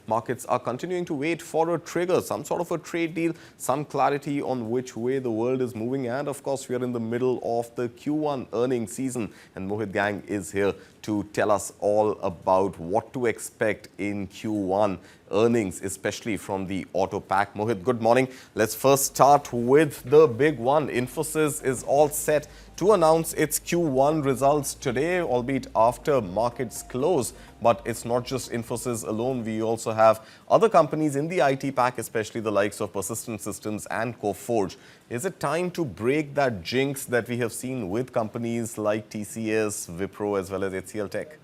markets are continuing to wait for a trigger, some sort of a trade deal, some clarity on which way the world is moving. And of course, we are in the middle of the Q1 earnings season, and Mohit Gang is here to tell us all about what to expect in Q1 earnings, especially from the auto pack. Mohit, good morning. Let's first start with the big one. Infosys is all set to announce its Q1 results today, albeit after markets close. But it's not just Infosys alone. We also have other companies in the IT pack, especially the likes of Persistent Systems and Coforge. Is it time to break that jinx that we have seen with companies like TCS, Wipro, as well as HCL Tech?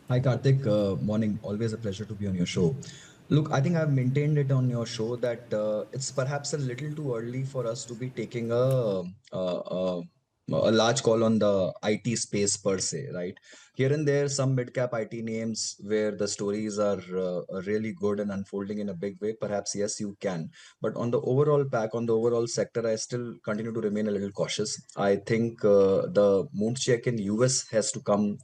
Hi, Kartik. Morning. Always a pleasure to be on your show. Look, I think I've maintained it on your show that it's perhaps a little too early for us to be taking a large call on the IT space per se, right? Here and there, some mid-cap IT names where the stories are really good and unfolding in a big way. Perhaps, yes, you can. But on the overall pack, on the overall sector, I still continue to remain a little cautious. I think the mood check in US has to come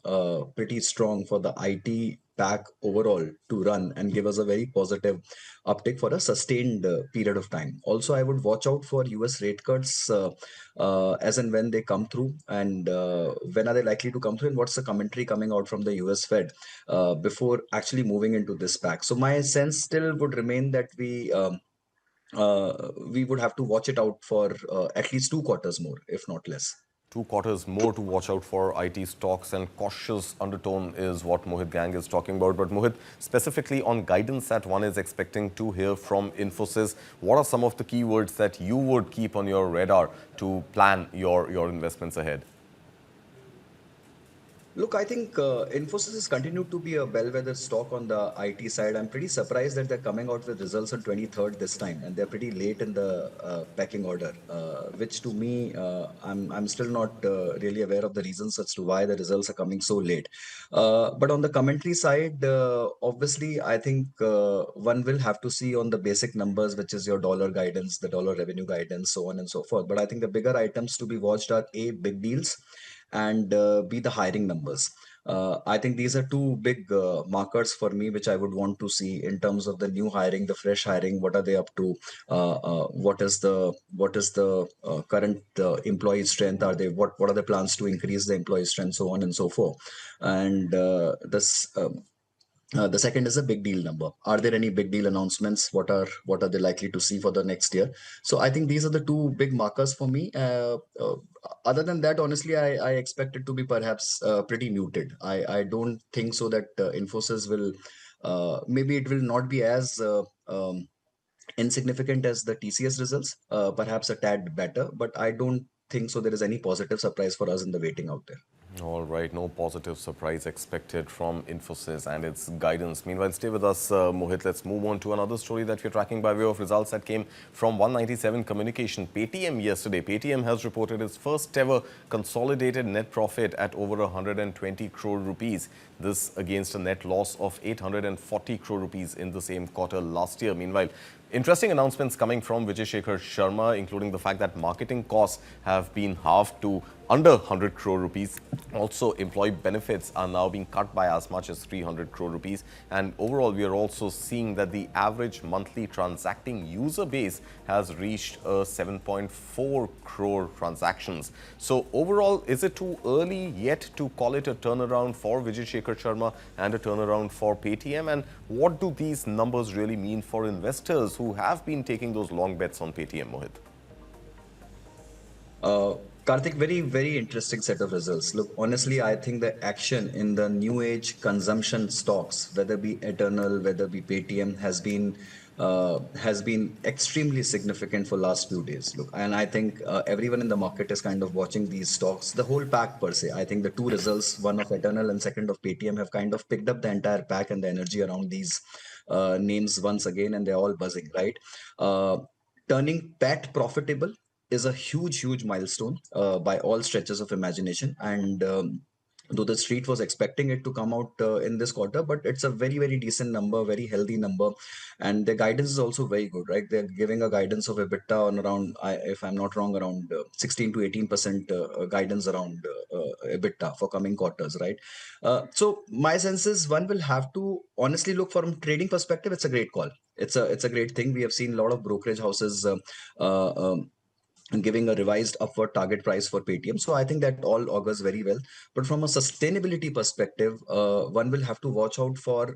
pretty strong for the IT pack overall to run and give us a very positive uptick for a sustained period of time. Also, I would watch out for US rate cuts as and when they come through, and when are they likely to come through, and what's the commentary coming out from the US Fed before actually moving into this pack. So my sense still would remain that we would have to watch it out for at least 2 quarters more, if not less. 2 quarters more to watch out for IT stocks, and cautious undertone is what Mohit Gang is talking about. But Mohit, specifically on guidance that one is expecting to hear from Infosys, what are some of the keywords that you would keep on your radar to plan your investments ahead? Look, I think Infosys has continued to be a bellwether stock on the IT side. I'm pretty surprised that they're coming out with results on 23rd this time, and they're pretty late in the pecking order, which to me, I'm still not really aware of the reasons as to why the results are coming so late. But on the commentary side, obviously, I think one will have to see on the basic numbers, which is your dollar guidance, the dollar revenue guidance, so on and so forth. But I think the bigger items to be watched are A, big deals, and be the hiring numbers. I think these are two big markers for me, which I would want to see in terms of the new hiring, the fresh hiring. What are they up to? What is the current employee strength? Are they what are the plans to increase the employee strength, so on and so forth? And this. The second is a big deal number. Are there any big deal announcements? What are they likely to see for the next year? So I think these are the two big markers for me. Other than that, honestly, I expect it to be perhaps pretty muted. I don't think so that Infosys will. Maybe it will not be as insignificant as the TCS results. Perhaps a tad better, but I don't think so. There is any positive surprise for us in the waiting out there. All right, no positive surprise expected from Infosys and its guidance. Meanwhile, stay with us, Mohit. Let's move on to another story that we're tracking by way of results that came from 197 Communication. Paytm yesterday. Paytm has reported its first ever consolidated net profit at over 120 crore rupees. This against a net loss of 840 crore rupees in the same quarter last year. Meanwhile, interesting announcements coming from Vijay Shekhar Sharma, including the fact that marketing costs have been halved to under 100 crore rupees. Also, employee benefits are now being cut by as much as 300 crore rupees. And overall, we are also seeing that the average monthly transacting user base has reached 7.4 crore transactions. So overall, is it too early yet to call it a turnaround for Vijay Shekhar Sharma and a turnaround for Paytm? And what do these numbers really mean for investors who have been taking those long bets on Paytm, Mohit? Karthik, very, very interesting set of results. Look, honestly, I think the action in the new age consumption stocks, whether be Eternal, whether be Paytm, has been extremely significant for last few days. Look, and I think everyone in the market is kind of watching these stocks, the whole pack per se. I think the two results, one of Eternal and second of Paytm, have kind of picked up the entire pack and the energy around these names once again, and they're all buzzing, right? Uh, Turning PAT profitable is a huge, huge milestone by all stretches of imagination. And though the street was expecting it to come out in this quarter, but it's a very, very decent number, very healthy number. And the guidance is also very good, right? They're giving a guidance of EBITDA on around, if I'm not wrong, around 16 to 18% guidance around EBITDA for coming quarters, right? So my sense is one will have to honestly look, from trading perspective, it's a great call. It's a great thing. We have seen a lot of brokerage houses uh, um, giving a revised upward target price for Paytm. So I think that all augurs very well. But from a sustainability perspective, one will have to watch out for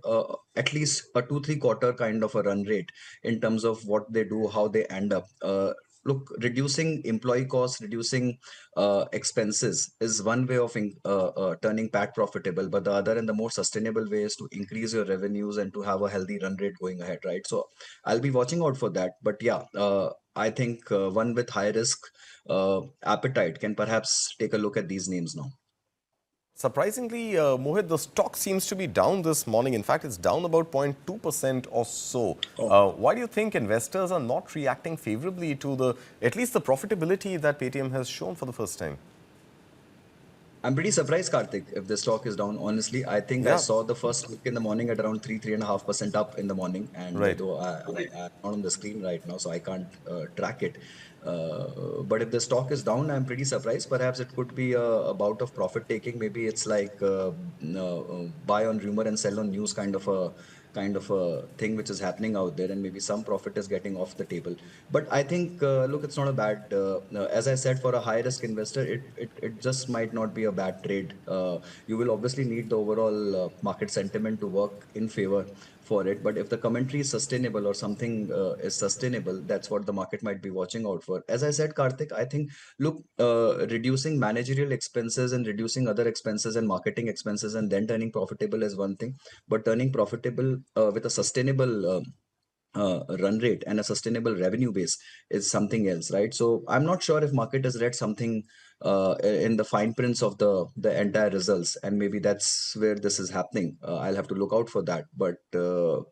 at least a 2-3 quarter kind of a run rate in terms of what they do, how they end up. Look, reducing employee costs, reducing expenses is one way of turning PAT profitable, but the other and the more sustainable way is to increase your revenues and to have a healthy run rate going ahead, right? So I'll be watching out for that. But yeah, I think one with high risk appetite can perhaps take a look at these names now. Surprisingly, Mohit, the stock seems to be down this morning. In fact, it's down about 0.2% or so. Oh, Why do you think investors are not reacting favorably to at least the profitability that Paytm has shown for the first time? I'm pretty surprised, Kartik, if the stock is down. Honestly, I think I Yeah, saw the first look in the morning at around 3.5% up in the morning. And right. though I'm not on the screen right now, so I can't track it. But if the stock is down, I'm pretty surprised. Perhaps it could be a bout of profit taking. Maybe it's like buy on rumor and sell on news kind of a thing which is happening out there, and maybe some profit is getting off the table. But I think, look, it's not a bad, as I said, for a high risk investor, it just might not be a bad trade. You will obviously need the overall market sentiment to work in favor for it. But if the commentary is sustainable or something is sustainable, that's what the market might be watching out for. As I said, Karthik, I think, look, reducing managerial expenses and reducing other expenses and marketing expenses and then turning profitable is one thing, but turning profitable with a sustainable run rate and a sustainable revenue base is something else, right? So I'm not sure if market has read something in the fine prints of the entire results, and maybe that's where this is happening. I'll have to look out for that. But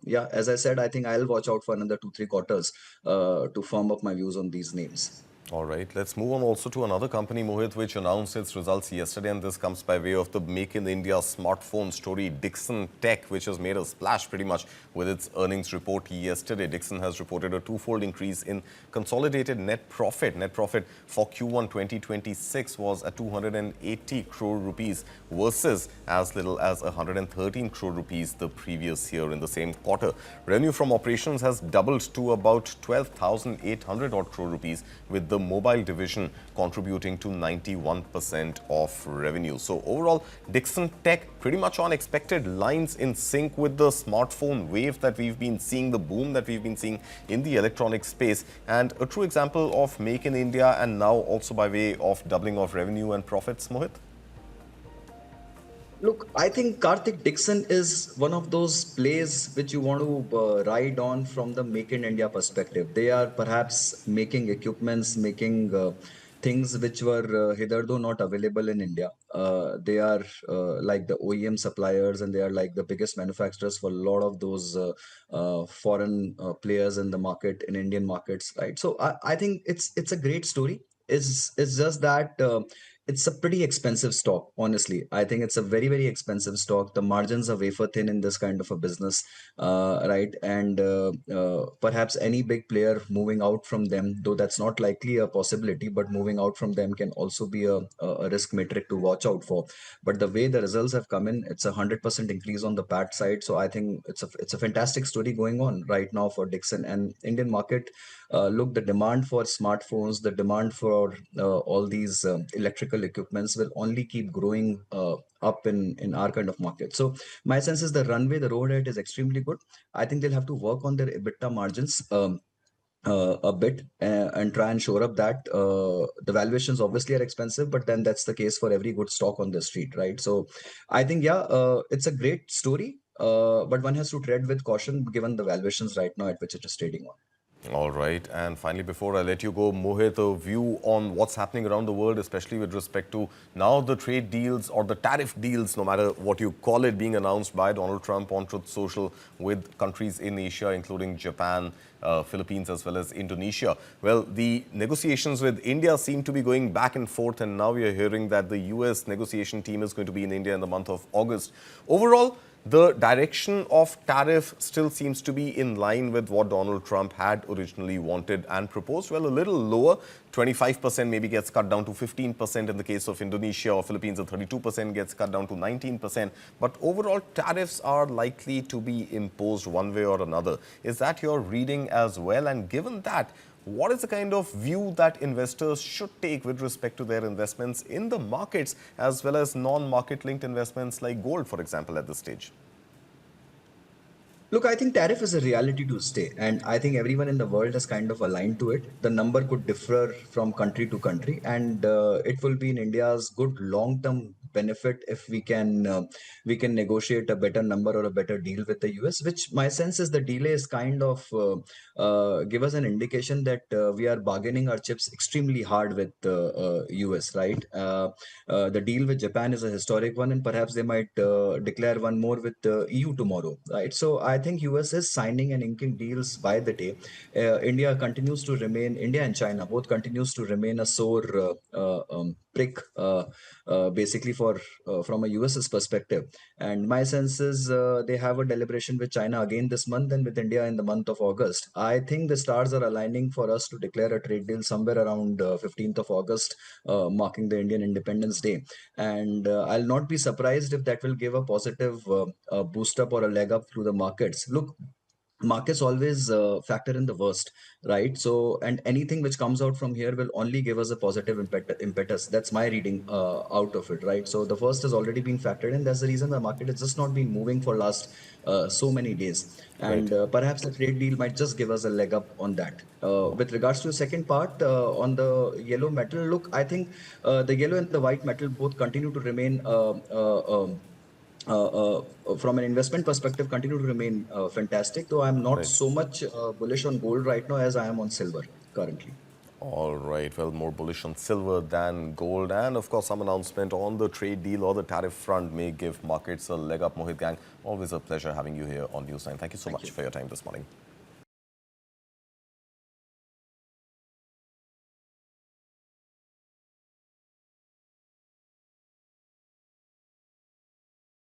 yeah, as I said, I think I'll watch out for another 2-3 quarters to firm up my views on these names. All right, let's move on also to another company, Mohit, which announced its results yesterday, and this comes by way of the Make in India smartphone story, Dixon Tech, which has made a splash pretty much with its earnings report yesterday. Dixon has reported a twofold increase in consolidated net profit. Net profit for Q1 2026 was at 280 crore rupees versus as little as 113 crore rupees the previous year in the same quarter. Revenue from operations has doubled to about 12,800 odd crore rupees, with the mobile division contributing to 91% of revenue. So overall, Dixon Tech pretty much on expected lines, in sync with the smartphone wave that we've been seeing, the boom that we've been seeing in the electronic space, and a true example of Make in India, and now also by way of doubling of revenue and profits, Mohit? Look, I think Karthik, Dixon is one of those plays which you want to ride on from the Make in India perspective. They are perhaps making equipments, making things which were hitherto not available in India. They are like the OEM suppliers, and they are like the biggest manufacturers for a lot of those foreign players in the market, in Indian markets, right? So I think it's a great story. It's just that it's a pretty expensive stock, honestly. I think it's a very, very expensive stock. The margins are wafer thin in this kind of a business, right? And perhaps any big player moving out from them, though that's not likely a possibility, but moving out from them can also be a risk metric to watch out for. But the way the results have come in, it's 100% increase on the PAT side. So I think it's a fantastic story going on right now for Dixon and Indian market. Look, the demand for smartphones, the demand for all these electrical equipments will only keep growing up in our kind of market. So my sense is the runway, the road ahead is extremely good. I think they'll have to work on their EBITDA margins a bit and try and shore up that. The valuations obviously are expensive, but then that's the case for every good stock on the street, right? So I think, yeah, it's a great story, but one has to tread with caution given the valuations right now at which it is trading on. All right. And finally, before I let you go, Mohit, a view on what's happening around the world, especially with respect to now the trade deals or the tariff deals, no matter what you call it, being announced by Donald Trump on Truth Social with countries in Asia, including Japan, Philippines, as well as Indonesia. Well, the negotiations with India seem to be going back and forth, and now we are hearing that the US negotiation team is going to be in India in the month of August. Overall, the direction of tariff still seems to be in line with what Donald Trump had originally wanted and proposed. Well, a little lower, 25% maybe gets cut down to 15% in the case of Indonesia or Philippines, and 32% gets cut down to 19%. But overall, tariffs are likely to be imposed one way or another. Is that your reading as well? And given that, what is the kind of view that investors should take with respect to their investments in the markets as well as non-market linked investments like gold, for example, at this stage? Look, I think tariff is a reality to stay, and I think everyone in the world is kind of aligned to it. The number could differ from country to country, and it will be in India's good long-term benefit if we can negotiate a better number or a better deal with the US. Which my sense is the delay is kind of give us an indication that we are bargaining our chips extremely hard with US, right? The deal with Japan is a historic one, and perhaps they might declare one more with the EU tomorrow, right? So I think US is signing and inking deals by the day. India and China both continues to remain a sore prick, basically for from a US's perspective. And my sense is they have a deliberation with China again this month and with India in the month of August. I think the stars are aligning for us to declare a trade deal somewhere around 15th of August, marking the Indian Independence Day. And I'll not be surprised if that will give a positive boost up or a leg up through the markets. Look, markets always factor in the worst, right? So, and anything which comes out from here will only give us a positive impetus. That's my reading out of it, right? So the first has already been factored in. That's the reason the market has just not been moving for last so many days. Right. And perhaps a trade deal might just give us a leg up on that. With regards to the second part on the yellow metal, look, I think the yellow and the white metal both continue to remain from an investment perspective, continue to remain fantastic, though I'm not Right. so much bullish on gold right now as I am on silver currently. All right. Well, more bullish on silver than gold. And of course, some announcement on the trade deal or the tariff front may give markets a leg up. Mohit Gang, always a pleasure having you here on Newsline. Thank you so Thank much you. for your time this morning.